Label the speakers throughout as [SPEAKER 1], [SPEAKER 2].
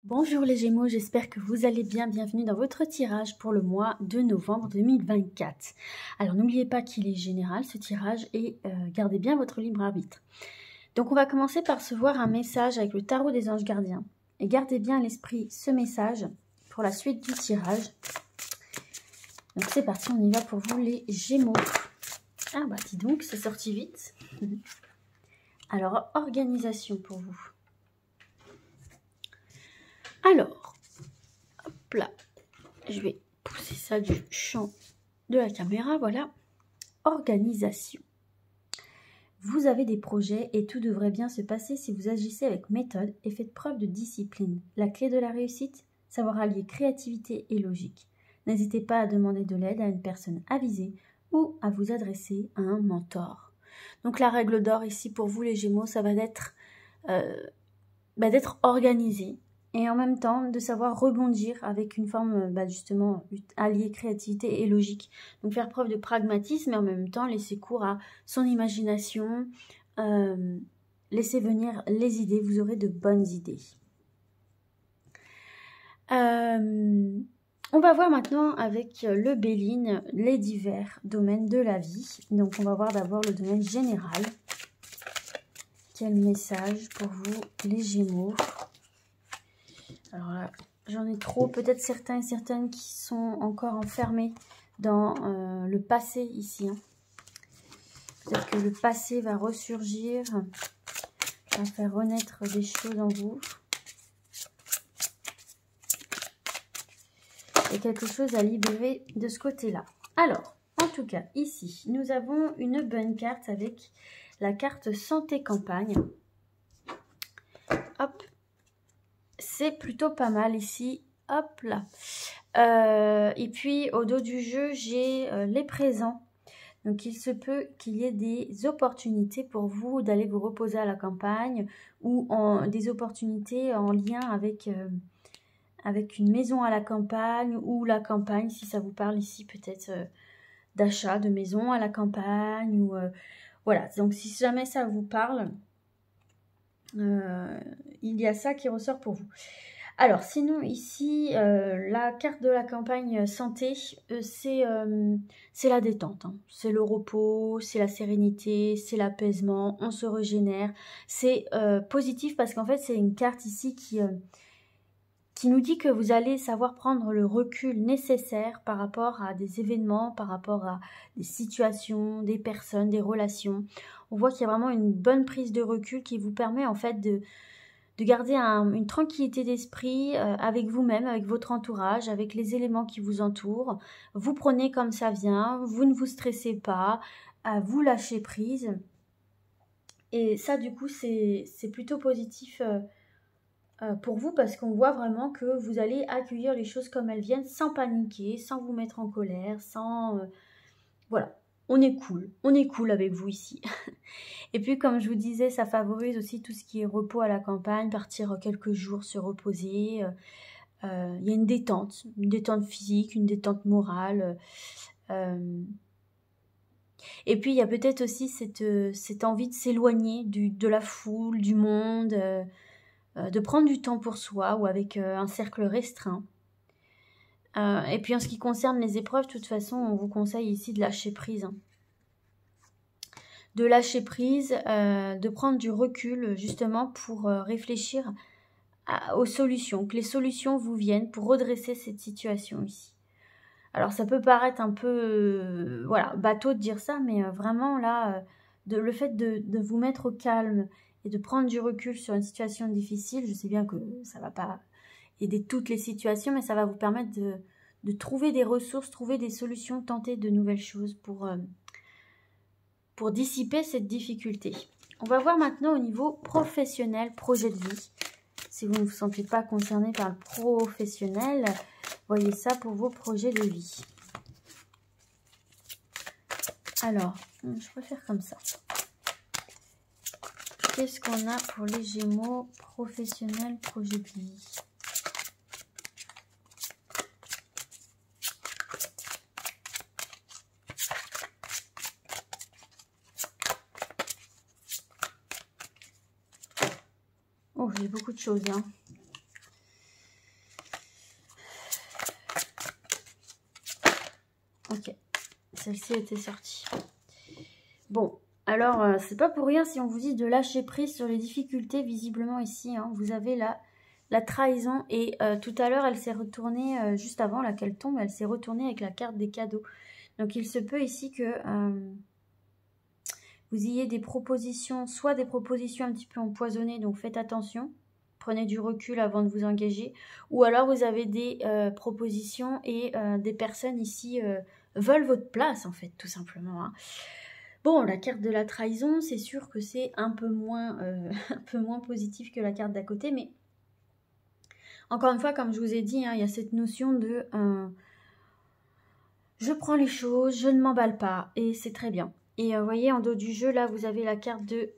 [SPEAKER 1] Bonjour les Gémeaux, j'espère que vous allez bien. Bienvenue dans votre tirage pour le mois de novembre 2024. Alors n'oubliez pas qu'il est général ce tirage et gardez bien votre libre arbitre. Donc on va commencer par se voir un message avec le tarot des anges gardiens. Et gardez bien à l'esprit ce message pour la suite du tirage. Donc c'est parti, on y va pour vous les Gémeaux. Ah bah dis donc, c'est sorti vite. Alors organisation pour vous. Alors, hop là, je vais pousser ça du champ de la caméra, voilà. Organisation. Vous avez des projets et tout devrait bien se passer si vous agissez avec méthode et faites preuve de discipline. La clé de la réussite, savoir allier créativité et logique. N'hésitez pas à demander de l'aide à une personne avisée ou à vous adresser à un mentor. Donc la règle d'or ici pour vous les Gémeaux, ça va d'être organisé. Et en même temps, de savoir rebondir avec une forme, justement, alliée créativité et logique. Donc faire preuve de pragmatisme et en même temps laisser cours à son imagination. Laissez venir les idées, vous aurez de bonnes idées. On va voir maintenant avec le Béline les divers domaines de la vie. Donc on va voir d'abord le domaine général. Quel message pour vous les Gémeaux ? Alors là, j'en ai trop. Peut-être certains et certaines qui sont encore enfermés dans le passé ici. Hein. Peut-être que le passé va ressurgir, va faire renaître des choses en vous. Il y a quelque chose à libérer de ce côté-là. Alors, en tout cas, ici, nous avons une bonne carte avec la carte santé campagne. Hop. C'est plutôt pas mal ici. Hop là. Et puis, au dos du jeu, j'ai les présents. Donc, il se peut qu'il y ait des opportunités pour vous d'aller vous reposer à la campagne ou des opportunités en lien avec une maison à la campagne ou la campagne, si ça vous parle ici, peut-être d'achat de maison à la campagne. Ou voilà, donc si jamais ça vous parle, il y a ça qui ressort pour vous. Alors, sinon, ici, la carte de la campagne santé, c'est la détente. Hein. C'est le repos, c'est la sérénité, c'est l'apaisement, on se régénère. C'est positif parce qu'en fait, c'est une carte ici qui nous dit que vous allez savoir prendre le recul nécessaire par rapport à des événements, par rapport à des situations, des personnes, des relations. On voit qu'il y a vraiment une bonne prise de recul qui vous permet en fait de garder une tranquillité d'esprit avec vous-même, avec votre entourage, avec les éléments qui vous entourent. Vous prenez comme ça vient, vous ne vous stressez pas, vous lâchez prise. Et ça, du coup, c'est plutôt positif pour vous parce qu'on voit vraiment que vous allez accueillir les choses comme elles viennent sans paniquer, sans vous mettre en colère, sans... voilà. On est cool avec vous ici. Et puis, comme je vous disais, ça favorise aussi tout ce qui est repos à la campagne, partir quelques jours, se reposer. Il y a une détente physique, une détente morale. Et puis, il y a peut-être aussi cette envie de s'éloigner de la foule, du monde, de prendre du temps pour soi ou avec un cercle restreint. Et puis, en ce qui concerne les épreuves, de toute façon, on vous conseille ici de lâcher prise. Hein. De lâcher prise, de prendre du recul justement pour réfléchir aux solutions, que les solutions vous viennent pour redresser cette situation ici. Alors ça peut paraître un peu bateau de dire ça, mais vraiment là, le fait de vous mettre au calme et de prendre du recul sur une situation difficile, je sais bien que ça ne va pas aider toutes les situations, mais ça va vous permettre de trouver des ressources, trouver des solutions, tenter de nouvelles choses pour dissiper cette difficulté. On va voir maintenant au niveau professionnel, projet de vie. Si vous ne vous sentez pas concerné par le professionnel, voyez ça pour vos projets de vie. Alors, je préfère comme ça. Qu'est-ce qu'on a pour les Gémeaux professionnels, projet de vie ? Oh, j'ai beaucoup de choses, hein. Ok, celle-ci était sortie. Bon, alors, c'est pas pour rien si on vous dit de lâcher prise sur les difficultés, visiblement ici, hein, vous avez la trahison. Et tout à l'heure, elle s'est retournée, juste avant là qu'elle tombe, elle s'est retournée avec la carte des cadeaux. Donc, il se peut ici que vous ayez des propositions, soit des propositions un petit peu empoisonnées, donc faites attention. Prenez du recul avant de vous engager. Ou alors, vous avez des propositions et des personnes ici veulent votre place, en fait, tout simplement. Hein. Bon, la carte de la trahison, c'est sûr que c'est un peu moins positif que la carte d'à côté. Mais encore une fois, comme je vous ai dit, hein, il y a cette notion de je prends les choses, je ne m'emballe pas. Et c'est très bien. Et vous voyez, en dos du jeu, là, vous avez la carte de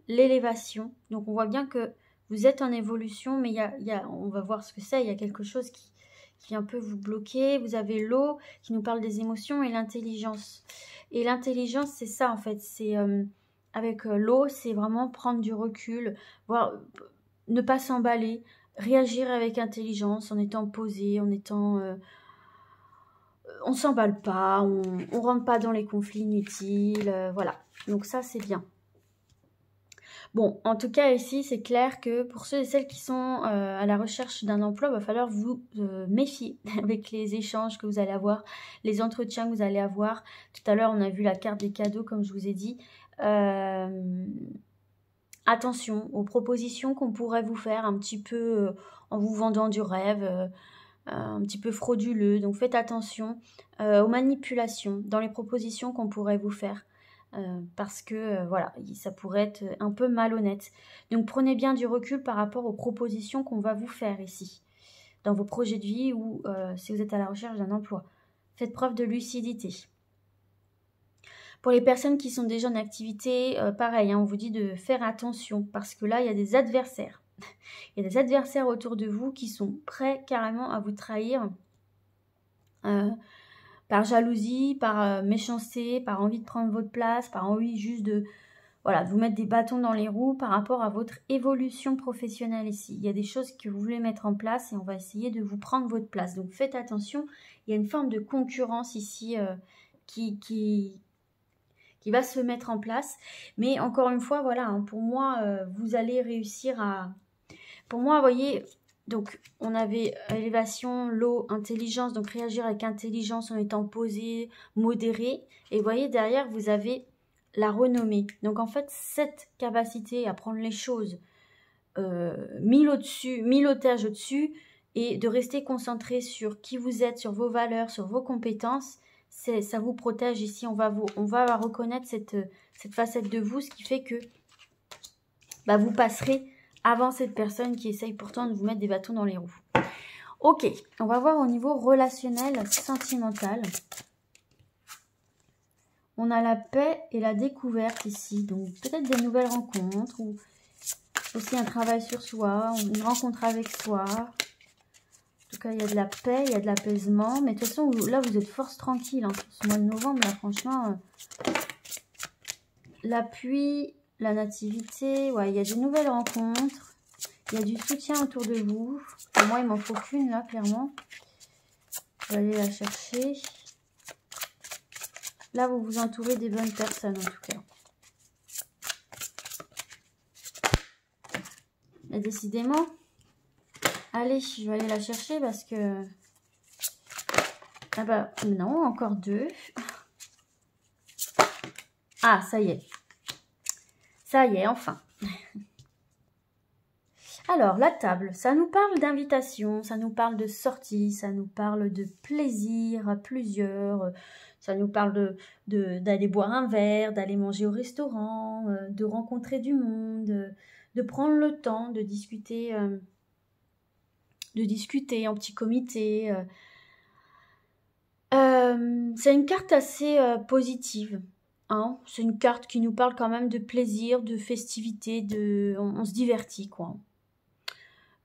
[SPEAKER 1] l'élévation. Donc, on voit bien que vous êtes en évolution, mais on va voir ce que c'est. Il y a quelque chose qui vient un peu vous bloquer. Vous avez l'eau qui nous parle des émotions et l'intelligence. Et l'intelligence, c'est ça, en fait. C'est avec l'eau, c'est vraiment prendre du recul, voir, ne pas s'emballer, réagir avec intelligence, en étant posé, en étant... on s'emballe pas, on rentre pas dans les conflits inutiles, voilà. Donc ça, c'est bien. Bon, en tout cas, ici, c'est clair que pour ceux et celles qui sont à la recherche d'un emploi, il va falloir vous méfier avec les échanges que vous allez avoir, les entretiens que vous allez avoir. Tout à l'heure, on a vu la carte des cadeaux, comme je vous ai dit. Attention aux propositions qu'on pourrait vous faire un petit peu en vous vendant du rêve, un petit peu frauduleux. Donc, faites attention aux manipulations dans les propositions qu'on pourrait vous faire. Parce que voilà, ça pourrait être un peu malhonnête. Donc prenez bien du recul par rapport aux propositions qu'on va vous faire ici, dans vos projets de vie ou si vous êtes à la recherche d'un emploi. Faites preuve de lucidité. Pour les personnes qui sont déjà en activité, pareil, hein, on vous dit de faire attention parce que là, il y a des adversaires. Il y a des adversaires autour de vous qui sont prêts carrément à vous trahir. Par jalousie, par méchanceté, par envie de prendre votre place, par envie juste de vous mettre des bâtons dans les roues par rapport à votre évolution professionnelle ici. Il y a des choses que vous voulez mettre en place et on va essayer de vous prendre votre place. Donc faites attention, il y a une forme de concurrence ici qui va se mettre en place. Mais encore une fois, voilà, hein, pour moi, vous allez réussir à... Pour moi, vous voyez... Donc, on avait élévation, l'eau, intelligence. Donc, réagir avec intelligence en étant posé, modéré. Et vous voyez, derrière, vous avez la renommée. Donc, en fait, cette capacité à prendre les choses mille otages au-dessus et de rester concentré sur qui vous êtes, sur vos valeurs, sur vos compétences, ça vous protège ici. On va reconnaître cette facette de vous, ce qui fait que vous passerez avant cette personne qui essaye pourtant de vous mettre des bâtons dans les roues. Ok, on va voir au niveau relationnel, sentimental. On a la paix et la découverte ici. Donc peut-être des nouvelles rencontres ou aussi un travail sur soi, une rencontre avec soi. En tout cas, il y a de la paix, il y a de l'apaisement. Mais de toute façon, là, vous êtes force tranquille. Hein, ce mois de novembre, là, franchement, l'appui... La nativité, ouais, il y a des nouvelles rencontres, il y a du soutien autour de vous. Pour moi, il m'en faut qu'une là, clairement. Je vais aller la chercher. Là, vous vous entourez des bonnes personnes, en tout cas. Mais décidément, allez, je vais aller la chercher parce que... Ah bah, non, encore deux. Ah, ça y est. Ça y est, enfin. Alors, la table, ça nous parle d'invitation, ça nous parle de sortie, ça nous parle de plaisir à plusieurs, ça nous parle d'aller boire un verre, d'aller manger au restaurant, de rencontrer du monde, de prendre le temps de discuter en petit comité. C'est une carte assez positive. Hein, c'est une carte qui nous parle quand même de plaisir, de festivité, on se divertit, quoi.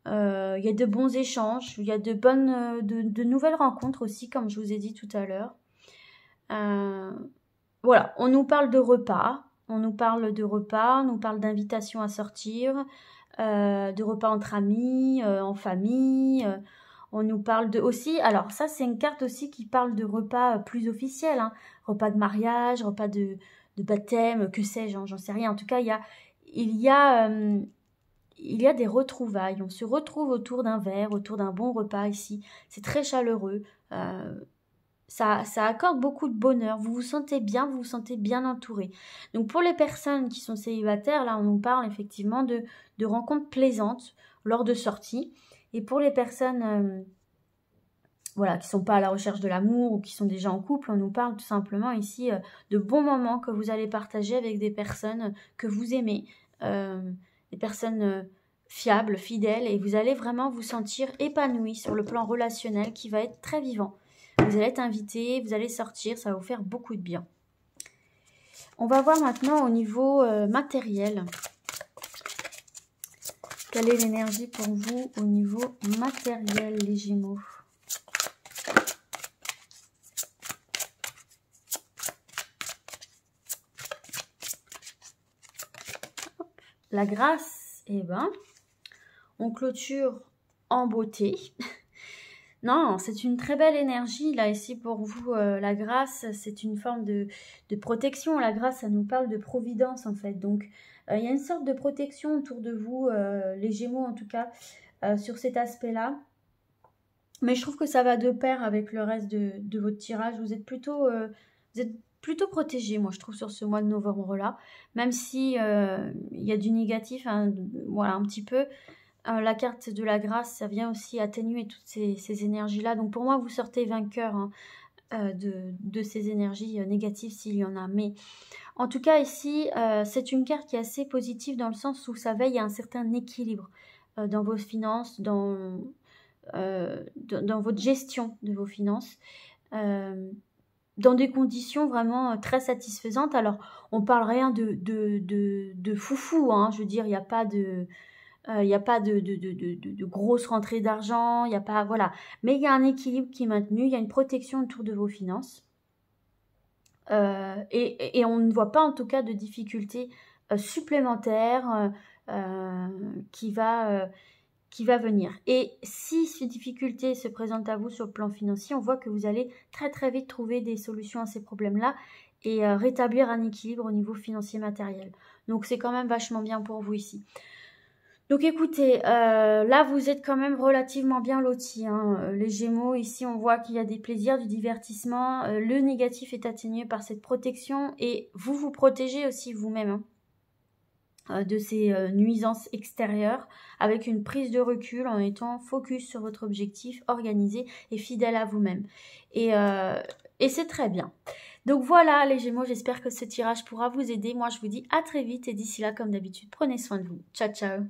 [SPEAKER 1] Il y a de bons échanges, il y a de nouvelles rencontres aussi, comme je vous ai dit tout à l'heure. Voilà, on nous parle de repas, on nous parle d'invitations à sortir, de repas entre amis, en famille. On nous parle de aussi, alors ça c'est une carte aussi qui parle de repas plus officiels, hein. Repas de mariage, repas de baptême, que sais-je, hein, j'en sais rien. En tout cas, il y a des retrouvailles. On se retrouve autour d'un verre, autour d'un bon repas ici. C'est très chaleureux. Ça accorde beaucoup de bonheur. Vous vous sentez bien entouré. Donc pour les personnes qui sont célibataires, là on nous parle effectivement de rencontres plaisantes lors de sorties. Et pour les personnes voilà, qui ne sont pas à la recherche de l'amour ou qui sont déjà en couple, on nous parle tout simplement ici de bons moments que vous allez partager avec des personnes que vous aimez, des personnes fiables, fidèles, et vous allez vraiment vous sentir épanoui sur le plan relationnel qui va être très vivant. Vous allez être invité, vous allez sortir, ça va vous faire beaucoup de bien. On va voir maintenant au niveau matériel. Quelle est l'énergie pour vous au niveau matériel, les Gémeaux? La grâce, eh ben, on clôture en beauté. Non, c'est une très belle énergie, là, ici, pour vous. La grâce, c'est une forme de protection. La grâce, ça nous parle de providence, en fait. Donc, il y a une sorte de protection autour de vous, les Gémeaux, en tout cas, sur cet aspect-là. Mais je trouve que ça va de pair avec le reste de votre tirage. Vous êtes plutôt protégé, moi, je trouve, sur ce mois de novembre-là. Même si il y a du négatif, hein, voilà, un petit peu. La carte de la grâce, ça vient aussi atténuer toutes ces énergies-là. Donc pour moi, vous sortez vainqueur, hein, de ces énergies négatives s'il y en a. Mais en tout cas, ici, c'est une carte qui est assez positive dans le sens où ça veille à un certain équilibre dans vos finances, dans votre gestion de vos finances. Dans des conditions vraiment très satisfaisantes. Alors, on parle rien de foufou, hein, je veux dire, il n'y a pas de... Il n'y a pas de grosses rentrées d'argent, il n'y a pas, voilà. Mais il y a un équilibre qui est maintenu, il y a une protection autour de vos finances. Et on ne voit pas en tout cas de difficultés supplémentaires qui va venir. Et si ces difficultés se présentent à vous sur le plan financier, on voit que vous allez très très vite trouver des solutions à ces problèmes-là et rétablir un équilibre au niveau financier matériel. Donc c'est quand même vachement bien pour vous ici. Donc écoutez, là vous êtes quand même relativement bien lotis, hein, les Gémeaux. Ici on voit qu'il y a des plaisirs, du divertissement. Le négatif est atténué par cette protection et vous vous protégez aussi vous-même de ces nuisances extérieures avec une prise de recul en étant focus sur votre objectif, organisé et fidèle à vous-même. Et c'est très bien. Donc voilà les Gémeaux, j'espère que ce tirage pourra vous aider. Moi je vous dis à très vite et d'ici là comme d'habitude, prenez soin de vous. Ciao ciao.